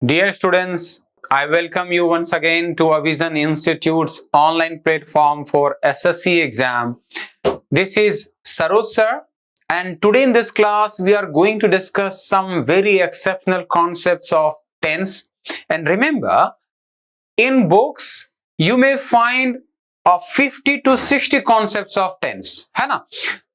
Dear students, I welcome you once again to Avision Institute's online platform for SSC exam. This is Saroj sir, and today in this class we are going to discuss some very exceptional concepts of tense. And remember, in books you may find 50 to 60 concepts of tense, है ना?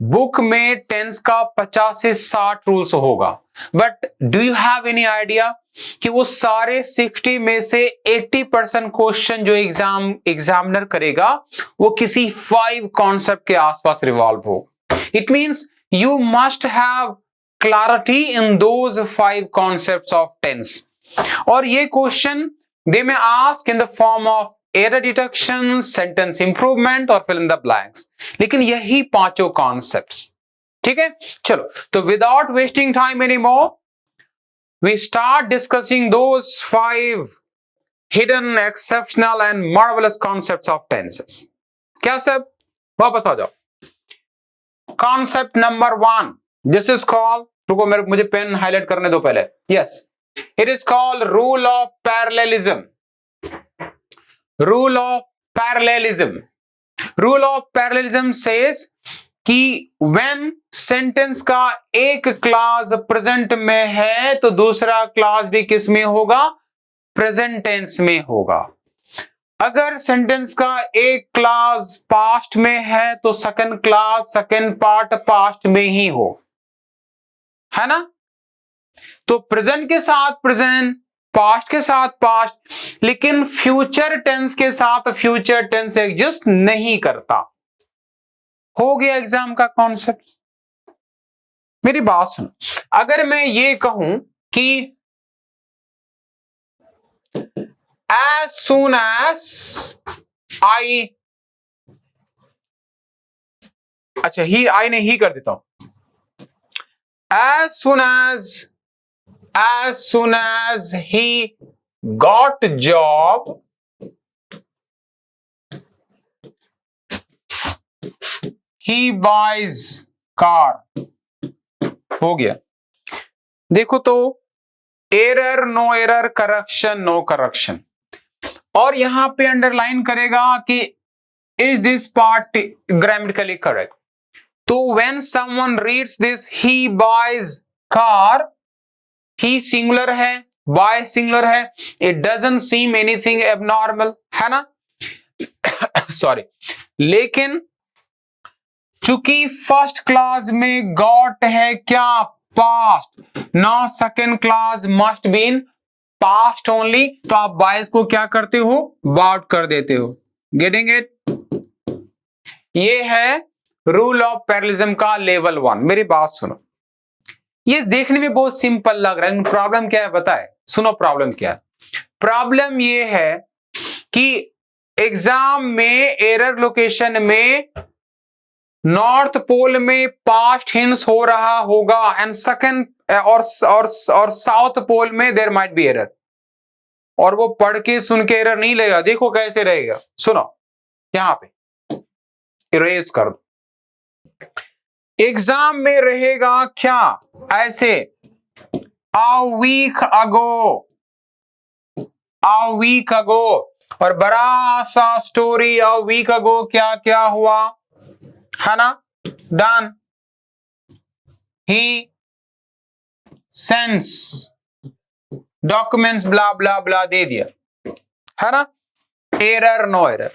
Book में tense का 50 से 60 rules होगा, but do you have any idea कि वो सारे 60 में से 80% क्वेश्चन जो एग्जामिनर करेगा वो किसी 5 कॉन्सेप्ट के आसपास रिवॉल्व हो. It means you must have clarity in those 5 concepts of tense. और ये question they may ask in the form of error detection, sentence improvement और फिल इन द ब्लैंक्स. लेकिन यही पांचों कॉन्सेप्ट्स. ठीक है, चलो तो without wasting time any more we start discussing those 5 hidden, exceptional and marvellous concepts of tenses. क्या सब? वापस आ जाओ. Concept number 1, this is called, रुको मुझे पेन हाईलाइट करने दो पहले. Yes, it is called rule of parallelism. Rule of parallelism. Rule of parallelism says कि when sentence का एक क्लास प्रेजेंट में है तो दूसरा क्लास भी किस में होगा? प्रेजेंट टेंस में होगा. अगर सेंटेंस का एक क्लास पास्ट में है तो second class, second part past में ही हो, है ना? तो प्रेजेंट के साथ प्रेजेंट, पास्ट के साथ पास्ट, लेकिन फ्यूचर टेंस के साथ फ्यूचर टेंस एग्जिस्ट नहीं करता. हो गया एग्जाम का कॉन्सेप्ट. मेरी बात सुनो, अगर मैं ये कहूं कि as soon as I, अच्छा ही आई ने ही कर देता हूं. as soon as he got job, he buys car. हो गया. देखो तो error, no error, correction, no correction. और यहां पे अंडरलाइन करेगा कि is this part grammatically correct. तो when someone reads this he buys car, he singular है, बाय सिंगुलर है, it doesn't seem anything abnormal, है ना? सॉरी. लेकिन चूंकि फर्स्ट क्लास में गॉट है क्या? Past. Now second class must be in past only, तो आप बायस को क्या करते हो? बाउट कर देते हो. Getting it? ये है रूल ऑफ पैरेललिज्म का लेवल 1. मेरी बात सुनो, ये देखने में बहुत सिंपल लग रहा है. प्रॉब्लम क्या है बताए? सुनो प्रॉब्लम क्या है. प्रॉब्लम ये है कि एग्जाम में एरर लोकेशन में नॉर्थ पोल में पास्ट हिंस हो रहा होगा एंड सेकंड और साउथ पोल में देयर माइट बी एरर. और वो पढ़ के सुन के एरर नहीं लेगा. देखो कैसे रहेगा, सुनो. यहां पे इरेज कर दो. एग्जाम में रहेगा क्या? ऐसे a week ago, और बड़ा सा स्टोरी a week ago क्या क्या हुआ, है ना? Done. He sends documents blah blah blah दे दिया, है ना? Error, no error.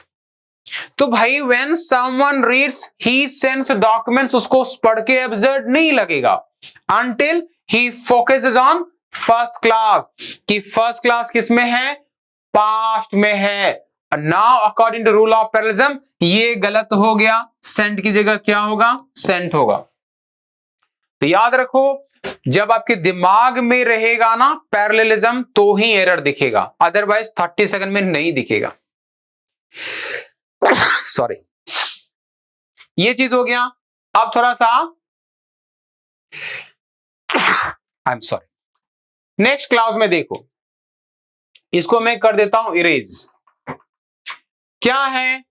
तो भाई when someone reads he sends documents, उसको पढ़ के एब्सर्ड नहीं लगेगा until he focuses on first class. कि फर्स्ट क्लास किस में है? पास्ट में है. Now according to rule of parallelism ये गलत हो गया. सेंट की जगह क्या होगा? सेंट होगा. तो याद रखो, जब आपके दिमाग में रहेगा ना पैरेललिज्म तो ही एरर दिखेगा, अदरवाइज 30 सेकंड में नहीं दिखेगा. सॉरी, ये चीज हो गया. अब थोड़ा सा I am sorry. Next class में देखो, इसको मैं कर देता हूं इरेज. क्या है?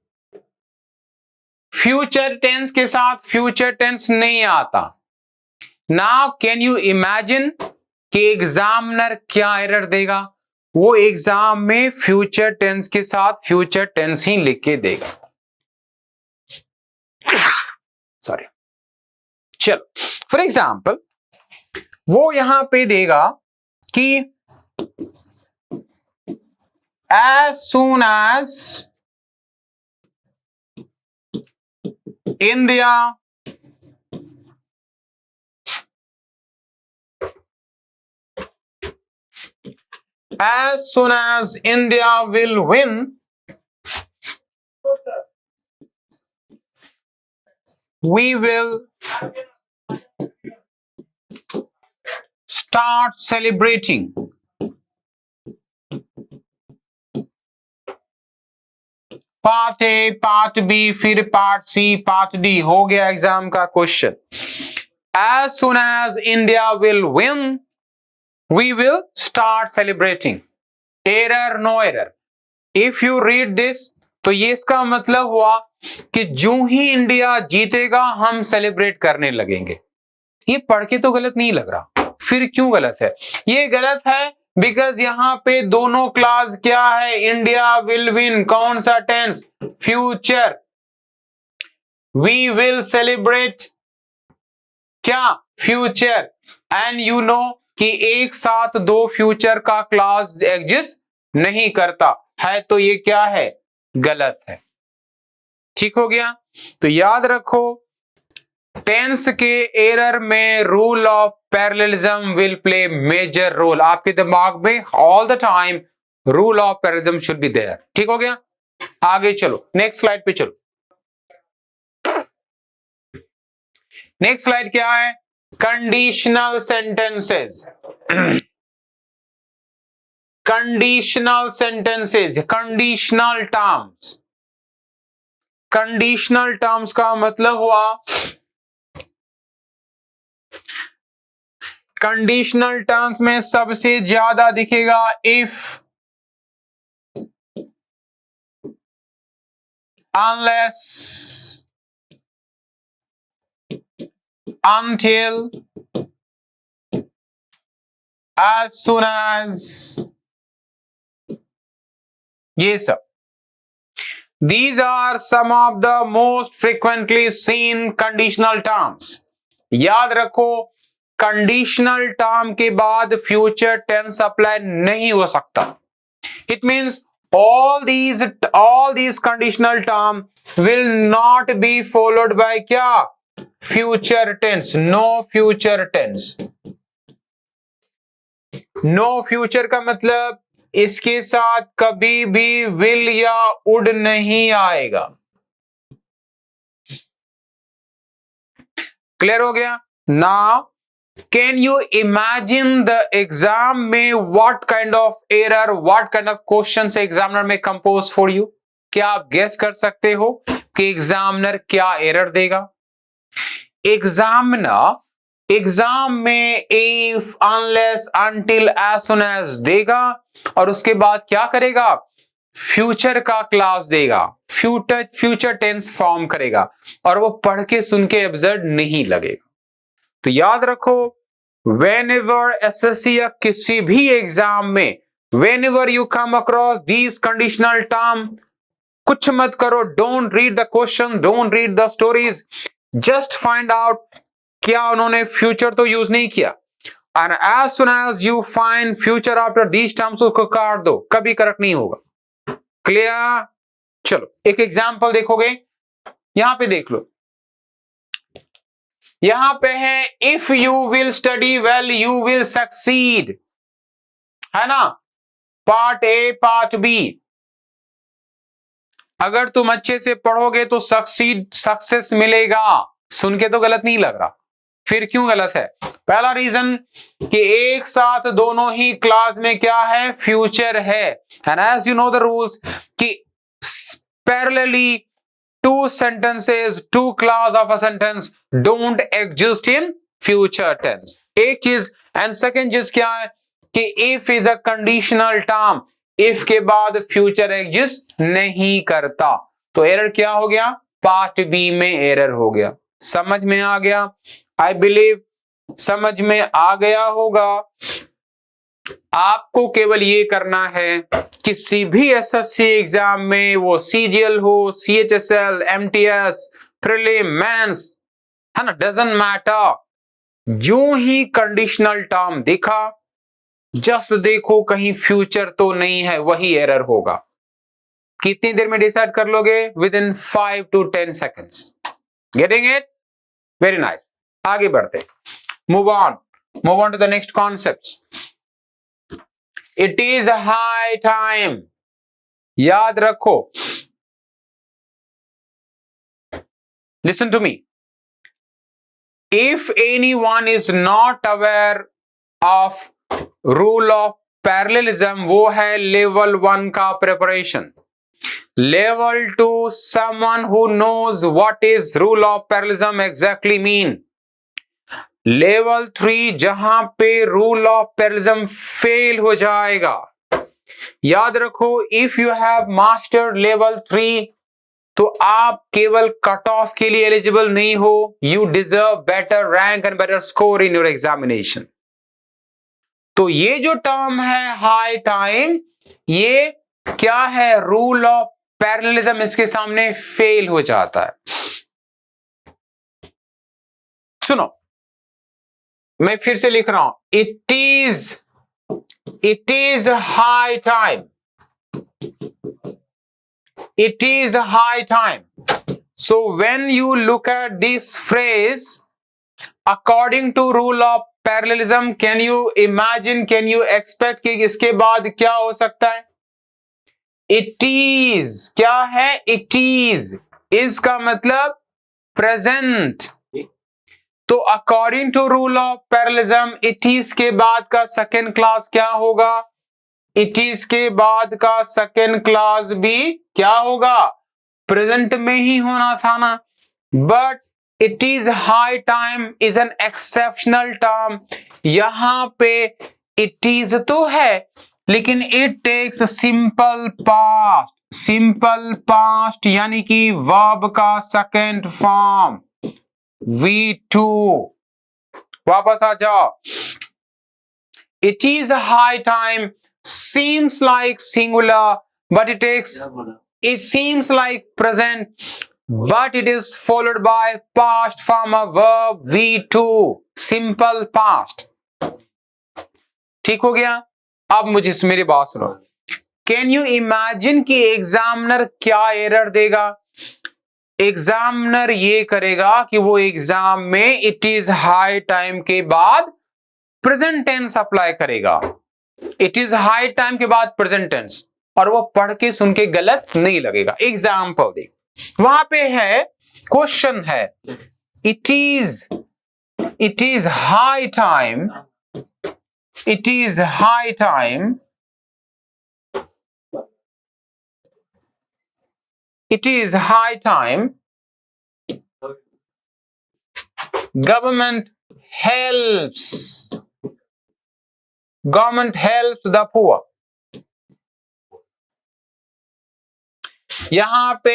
फ्यूचर टेंस के साथ फ्यूचर टेंस नहीं आता. नाउ कैन यू इमेजिन कि एग्जामिनर क्या एरर देगा? वो एग्जाम में फ्यूचर टेंस के साथ फ्यूचर टेंस ही लिख के देगा। सॉरी, चलो फॉर एग्जाम्पल वो यहां पे देगा कि as soon as India will win, we will start celebrating. Part A, part B, फिर पार्ट सी, पार्ट डी, हो गया एग्जाम का question. As soon as India will win, we will start celebrating. Error, no error. If you read this, तो ये इसका मतलब हुआ कि जो ही इंडिया जीतेगा हम सेलिब्रेट करने लगेंगे। ये पढ़ के तो गलत नहीं लग रहा, फिर क्यों गलत है? ये गलत है बिकॉज यहां पे दोनों क्लास क्या है? इंडिया विल विन, कौन सा tense? Future. We will celebrate क्या? फ्यूचर। एंड यू नो कि एक साथ दो फ्यूचर का क्लास एग्जिस्ट नहीं करता है, तो ये क्या है? गलत है। ठीक हो गया? तो याद रखो टेंस के एरर में rule of parallelism will play major role. आपके दिमाग में all the time rule of parallelism should be there. ठीक हो गया? आगे चलो, नेक्स्ट स्लाइड पे चलो। नेक्स्ट स्लाइड क्या है? Conditional sentences. Conditional sentences, conditional terms. Conditional terms का मतलब हुआ, कंडीशनल टर्म्स में सबसे ज्यादा दिखेगा if, unless, until, as soon as, ये सब। These are some of the most frequently seen conditional terms. याद रखो कंडीशनल टर्म के बाद फ्यूचर टेंस अप्लाई नहीं हो सकता। It means all these conditional term will not be followed by क्या? Future tense. No future tense. No future का मतलब इसके साथ कभी भी विल या वुड नहीं आएगा। क्लियर हो गया? Now can you imagine the exam में what kind of error, what kind of question examiner में कंपोज फॉर यू? क्या आप गेस कर सकते हो कि एग्जामिनर क्या एरर देगा? एग्जामिनर एग्जाम में if, unless, until, as soon as देगा और उसके बाद क्या करेगा? फ्यूचर का क्लास देगा, फ्यूचर टेंस फॉर्म करेगा और वो पढ़ के सुन के एब्सर्ड नहीं लगेगा। तो याद रखो व्हेनेवर एसएससी या किसी भी एग्जाम में whenever you come across these conditional term, कुछ मत करो, don't read the question, don't read the stories, just find out क्या उन्होंने फ्यूचर तो यूज नहीं किया। And as soon as you find future after these terms, उसको काट दो, कभी करेक्ट नहीं होगा। क्लियर? चलो एक एग्जांपल देखोगे, यहां पे देख लो, यहां पे है if you will study well you will succeed, है ना? Part A, part B. अगर तुम अच्छे से पढ़ोगे तो सक्सेस मिलेगा। सुन के तो गलत नहीं लग रहा, फिर क्यों गलत है? पहला रीजन कि एक साथ दोनों ही क्लास में क्या है? फ्यूचर है। And as you know the rules कि parallelly two sentences, two clause of a sentence don't exist in future tense, एक चीज। एंड सेकेंड चीज क्या है कि if is a conditional term, if के बाद फ्यूचर एग्जिस्ट नहीं करता। तो एरर क्या हो गया? पार्ट बी में एरर हो गया। समझ में आ गया? आई बिलीव समझ में आ गया होगा। आपको केवल ये करना है, किसी भी एसएससी एग्जाम में, वो सीजीएल हो, सीएचएसएल, एमटीएस, प्रीलिम, मेंस, है ना, डजंट मैटर, जो ही कंडीशनल टर्म दिखा, जस्ट देखो कहीं फ्यूचर तो नहीं है, वही एरर होगा। कितनी देर में डिसाइड कर लोगे? Within 5 to 10 seconds। Getting it? Very nice. आगे बढ़ते, move on to the next concepts. It is high time, याद रखो, listen to me, if anyone is not aware of rule of parallelism, वो है level 1 का प्रिपरेशन। Level 2, someone who knows what is rule of parallelism exactly mean. Level 3, जहां पे rule of parallelism fail हो जाएगा। याद रखो, if you have mastered level 3 तो आप केवल कट ऑफ के लिए एलिजिबल नहीं हो, you deserve better rank and better score in your examination. तो ये जो टर्म है हाई टाइम, ये क्या है? रूल ऑफ पैरेललिज्म इसके सामने फेल हो जाता है। सुनो, मैं फिर से लिख रहा हूं, it is high time, it is high time. So when you look at this phrase, according to rule of parallelism, can you imagine, can you expect कि इसके बाद क्या हो सकता है? It is, क्या है? It is का मतलब present। तो according to rule of parallelism, it is के बाद का सेकेंड क्लास क्या होगा? इट इज के बाद का सेकेंड क्लास भी क्या होगा? प्रेजेंट में ही होना था ना। But it is high time is an exceptional term. यहां पे इट इज तो है, लेकिन इट टेक्स सिंपल पास्ट यानी कि वर्ब का सेकेंड फॉर्म V2। वापस आ जाओ, it is high time seems like singular, but it seems like present, but it is followed by past form of verb V2, simple past। ठीक हो गया? अब मुझे मेरी बात सुनो, कैन यू इमेजिन कि एग्जामिनर क्या एरर देगा? एग्जामिनर ये करेगा कि वो एग्जाम में इट इज हाई टाइम के बाद प्रेजेंट टेंस अप्लाई करेगा। इट इज हाई टाइम के बाद प्रेजेंट टेंस, और वो पढ़ के सुन के गलत नहीं लगेगा। एग्जाम्पल देख, वहां पे है, क्वेश्चन है, it is high time, it is high time, it is high time government helps the poor। यहां पे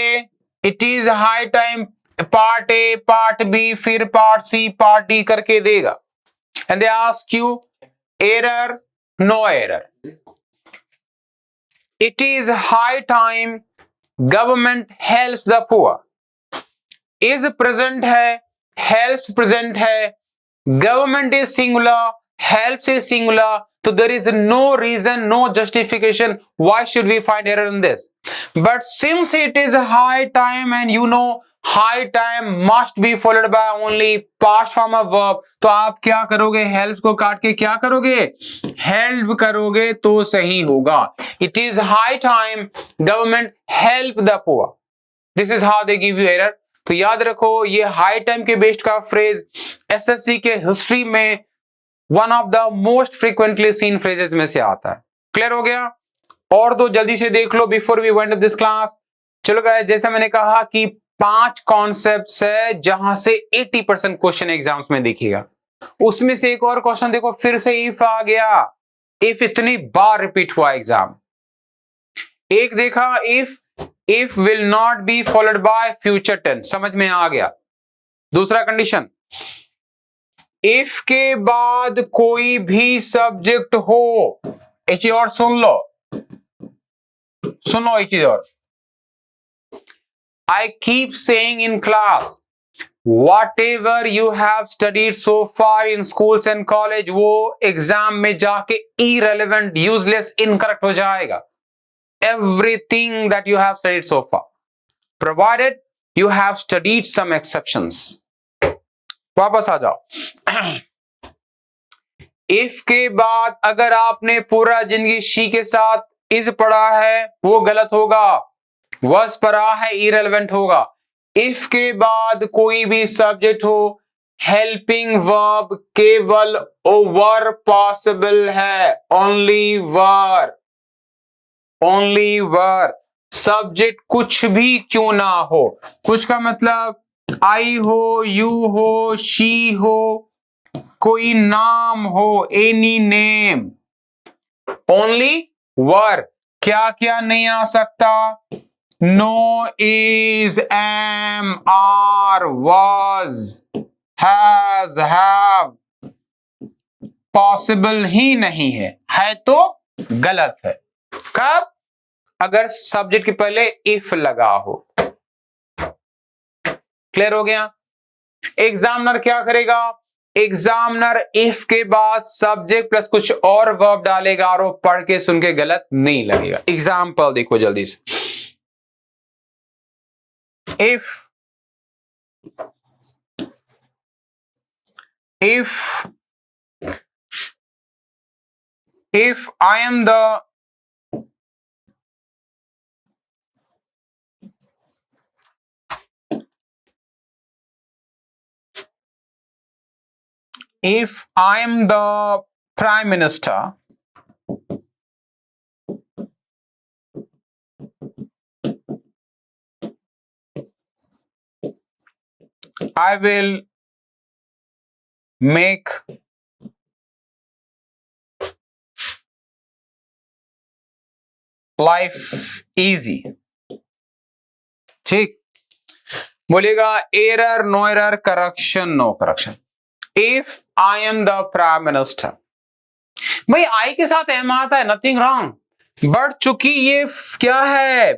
it is high time part A, part B, फिर पार्ट सी, पार्ट डी करके देगा। And they ask you error, no error. It is high time government helps the poor. Is present है, helps present है, government is singular, helps is singular, so there is no reason, no justification why should we find error in this। But since it is high time and you know high time must be followed by only past form of verb, तो आप क्या करोगे? helps को काट के क्या करोगे? help करोगे तो सही होगा। It is high time government help the poor, this is how they give you error। तो याद रखो, ये हाई टाइम के बेस्ड का फ्रेज एसएससी के हिस्ट्री में one of the most frequently seen phrases में से आता है। क्लियर हो गया? और दो जल्दी से देख लो before we went this class. चलो गाइस, जैसा मैंने कहा कि 5 कॉन्सेप्ट्स है जहां से 80% क्वेश्चन एग्जाम्स में दिखेगा। उसमें से एक और क्वेश्चन देखो, फिर से इफ आ गया। इफ इतनी बार रिपीट हुआ एग्जाम। एक देखा, if will not be followed by future tense, समझ में आ गया। दूसरा कंडीशन, इफ के बाद कोई भी सब्जेक्ट हो एक चीज और सुन लो एक चीज और। I keep saying in class, whatever you have studied so far in schools and college, वो एग्जाम में जाके irrelevant, useless, incorrect हो जाएगा। Everything that you have studied so far, provided you have studied some exceptions। वापस आ जाओ। if के बाद अगर आपने पूरा जिंदगी शी के साथ is पढ़ा है वो गलत होगा, was पढ़ा है irrelevant होगा। if के बाद कोई भी सब्जेक्ट हो, हेल्पिंग वर्ब केवल ओवर पॉसिबल है, ओनली वर। सब्जेक्ट कुछ भी क्यों ना हो, कुछ का मतलब आई हो, यू हो, शी हो, कोई नाम हो, एनी नेम, ओनली वर। क्या क्या नहीं आ सकता? No, is, am, are, was, has, have, possible ही नहीं है तो गलत है। कब? अगर सब्जेक्ट के पहले इफ लगा हो। क्लियर हो गया? एग्जामिनर क्या करेगा? एग्जामिनर इफ के बाद सब्जेक्ट प्लस कुछ और वर्ब डालेगा और वो पढ़ के सुन के गलत नहीं लगेगा। एग्जाम्पल देखो जल्दी से। if I am the prime minister, I will make life easy। ठीक, बोलेगा error, no error, correction, no correction. If I am the prime minister, भाई आई के साथ एम आता है, नथिंग रॉन्ग, बट चूंकि ये क्या है,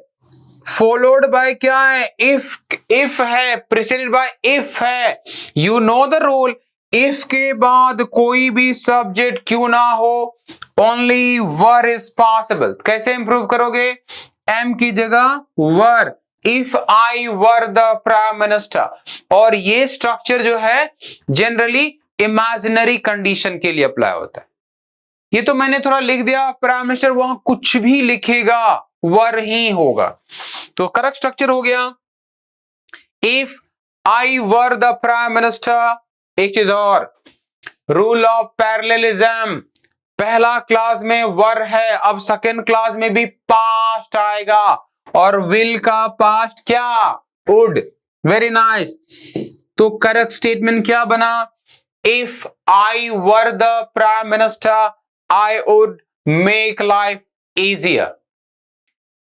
फॉलोड बाय क्या है, इफ है, प्रिसीडेड बाय इफ है। You know the rule, if के बाद कोई भी सब्जेक्ट क्यों ना हो, ओनली वर इज पॉसिबल। कैसे इंप्रूव करोगे? एम की जगह were, if I were the prime minister. और ये स्ट्रक्चर जो है जनरली इमेजिनरी कंडीशन के लिए अप्लाई होता है। ये तो मैंने थोड़ा लिख दिया प्राइम मिनिस्टर, वहां कुछ भी लिखेगा वर ही होगा। तो करेक्ट स्ट्रक्चर हो गया, if I were the prime minister. एक चीज और, रूल ऑफ पैरेललिज्म, पहला क्लास में वर है, अब सेकंड क्लास में भी पास्ट आएगा, और विल का पास्ट क्या? वुड। Very nice. तो करेक्ट स्टेटमेंट क्या बना? If I were the prime minister I would make life easier.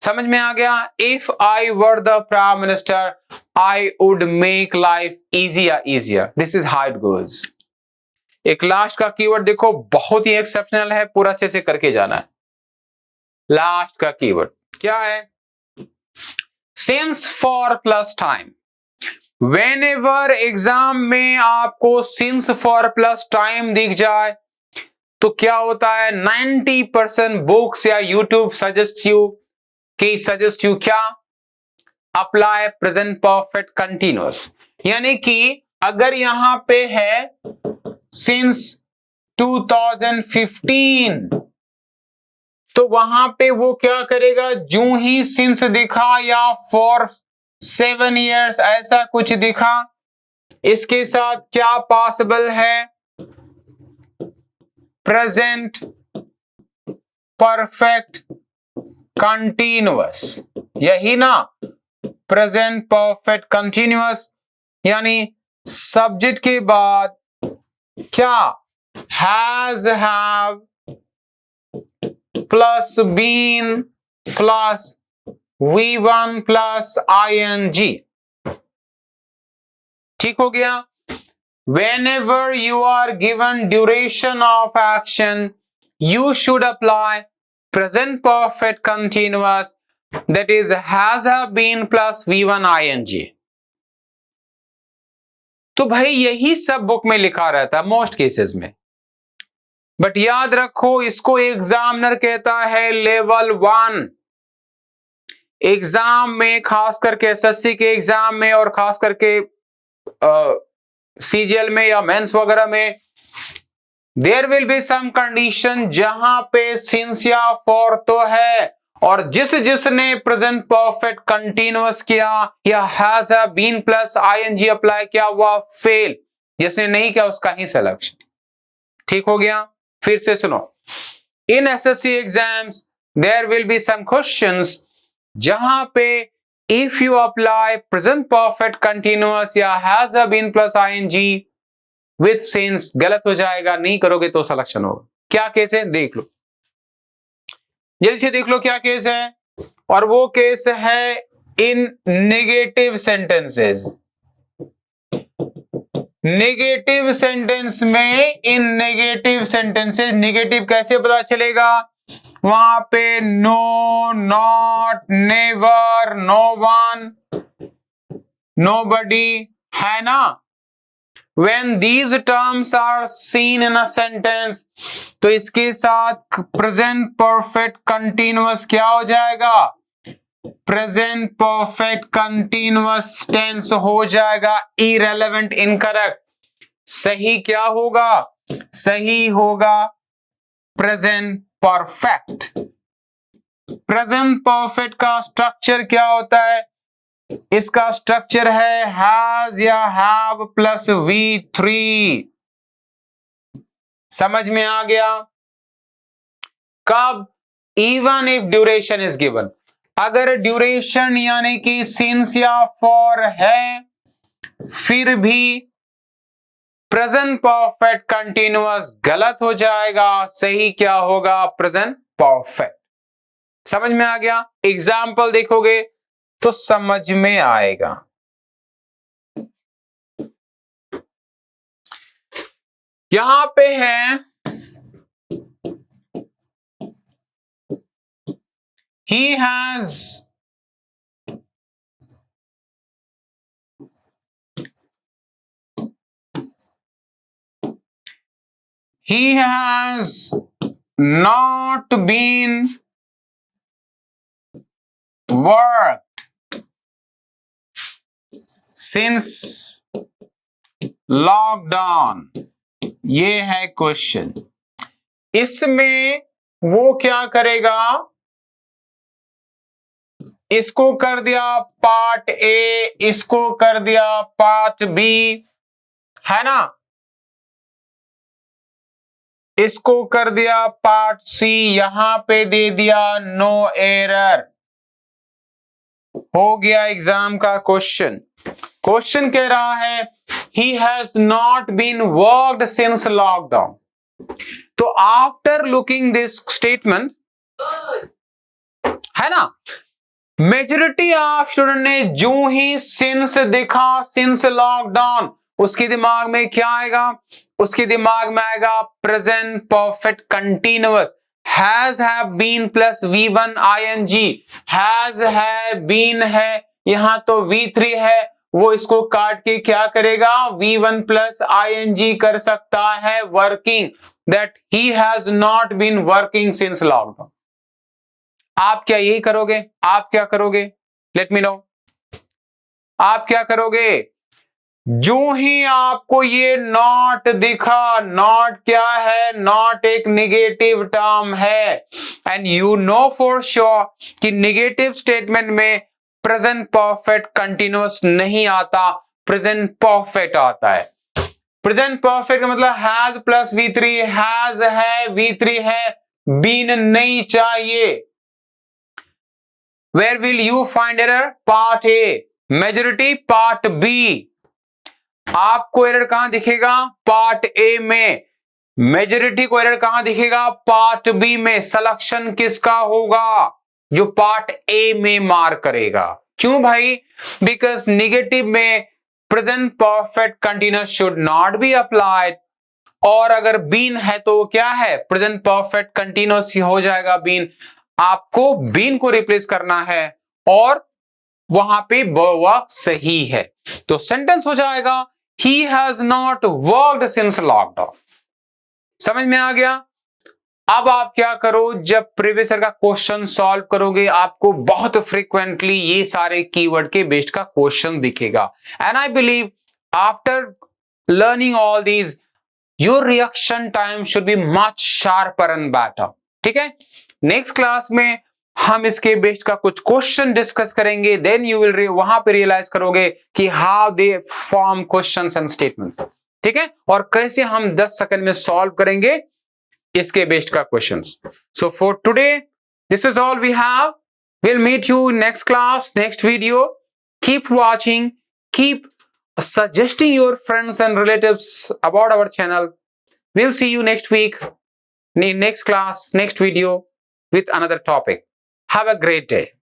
समझ में आ गया? If I were the prime minister I would make life easier. This is how it goes. एक last का keyword देखो, बहुत ही exceptional है, पूरा अच्छे से करके जाना है। लास्ट का कीवर्ड क्या है? Since for plus time. Whenever exam में आपको सिंस फॉर प्लस टाइम दिख जाए तो क्या होता है? 90% बुक्स या यूट्यूब सजेस्ट यू क्या? Apply present perfect continuous. यानी कि अगर यहां पे है सिंस 2015 तो वहां पे वो क्या करेगा? जो ही सिंस दिखा या फॉर 7 years ऐसा कुछ दिखा, इसके साथ क्या पॉसिबल है? प्रेजेंट परफेक्ट कंटिन्यूअस, यही ना? प्रेजेंट परफेक्ट कंटिन्यूअस यानी सब्जेक्ट के बाद क्या? Has, have plus been plus V1 plus ing। ठीक हो गया? Whenever you are given duration of action, you should apply present perfect continuous that is has have been plus V1 ing। तो भाई यही सब बुक में लिखा रहता है मोस्ट केसेस में, बट याद रखो इसको एग्जामिनर कहता है लेवल 1। एग्जाम में, खास करके एसएससी के एग्जाम में और खास करके सीजीएल में या मेंस वगैरह में, there will be some condition जहां पे सिंस या फॉर तो है, और जिसने प्रेजेंट परफेक्ट कंटिन्यूअस किया या has been plus ING apply किया वह फेल, जिसने नहीं किया उसका ही सिलेक्शन। ठीक हो गया? फिर से सुनो, in SSC exams there will be some questions जहां पे if you apply present perfect continuous या has been plus ING with since गलत हो जाएगा, नहीं करोगे तो सिलेक्शन होगा। क्या केस है देख लो, जल्दी से देख लो क्या केस है, और वो केस है इन नेगेटिव सेंटेंसेस। नेगेटिव सेंटेंस में, इन नेगेटिव सेंटेंसेस, नेगेटिव कैसे पता चलेगा? वहां पे no, not, never, no one, nobody है ना। When these terms are seen in a sentence, तो इसके साथ प्रेजेंट परफेक्ट कंटिन्यूअस क्या हो जाएगा? प्रेजेंट परफेक्ट कंटिन्यूअस टेंस हो जाएगा। Irrelevant, incorrect. सही क्या होगा? सही होगा प्रेजेंट परफेक्ट। प्रेजेंट परफेक्ट का स्ट्रक्चर क्या होता है? इसका स्ट्रक्चर है हैज या हैव प्लस V3। समझ में आ गया? कब? Even if duration is given. अगर ड्यूरेशन यानी कि सिंस या फॉर है, फिर भी प्रेजेंट परफेक्ट कंटिन्यूअस गलत हो जाएगा। सही क्या होगा? Present perfect. समझ में आ गया? एग्जाम्पल देखोगे तो समझ में आएगा। यहां पे है he has not been worked since lockdown. ये है क्वेश्चन। इसमें वो क्या करेगा? इसको कर दिया पार्ट ए, इसको कर दिया पार्ट बी, है ना। इसको कर दिया पार्ट सी, यहां पे दे दिया नो एरर। हो गया एग्जाम का क्वेश्चन। क्वेश्चन कह रहा है he has not been worked since lockdown। तो आफ्टर लुकिंग दिस स्टेटमेंट, है ना, मेजॉरिटी ऑफ स्टूडेंट ने जो ही सिंस देखा, सिंस लॉकडाउन, उसके दिमाग में क्या आएगा? उसके दिमाग में आएगा present perfect continuous, has have been plus V1 ing। Has है, बीन है, यहां तो V3 है, वो इसको काट के क्या करेगा? V1 प्लस ing कर सकता है working, that he has not been working since lockdown. आप क्या यही करोगे? आप क्या करोगे? Let me know. आप क्या करोगे? जो ही आपको ये नॉट दिखा, नॉट क्या है? नॉट एक नेगेटिव टर्म है, and you know for sure कि नेगेटिव स्टेटमेंट में प्रेजेंट परफेक्ट कंटिन्यूअस नहीं आता, प्रेजेंट परफेक्ट आता है। प्रेजेंट परफेक्ट का मतलब हैज प्लस V3, हैज है, V3 है, बीन नहीं चाहिए। Where will you find error? Part A. Majority part B. आपको एरर कहां दिखेगा? पार्ट ए में। मेजॉरिटी को एरर कहां दिखेगा? पार्ट बी में। सिलेक्शन किसका होगा? जो पार्ट ए में मार्क करेगा। क्यों भाई? बिकॉज नेगेटिव में present perfect continuous should not be applied, और अगर बीन है तो क्या है, प्रेजेंट परफेक्ट कंटिन्यूअस हो जाएगा बीन। आपको बीन को रिप्लेस करना है और वहां पे वर्ब सही है तो सेंटेंस हो जाएगा he has not worked since lockdown. समझ में आ गया। अब आप क्या करो, जब प्रीवियस ईयर का क्वेश्चन सॉल्व करोगे आपको बहुत फ्रीक्वेंटली ये सारे कीवर्ड के बेस्ड का क्वेश्चन दिखेगा। And I believe after learning all these your reaction time should be much sharper and better. ठीक है, नेक्स्ट क्लास में हम इसके बेस्ड का कुछ क्वेश्चन डिस्कस करेंगे, देन यू विल वहां पे रियलाइज करोगे कि how they form questions and statements. ठीक है, और कैसे हम 10 सेकंड में सॉल्व करेंगे इसके बेस्ड का questions. So for today this is all we have, will meet you next class, next video. Keep watching, keep suggesting your friends and relatives about our channel. We'll see you next week, next class, next video with another topic. Have a great day.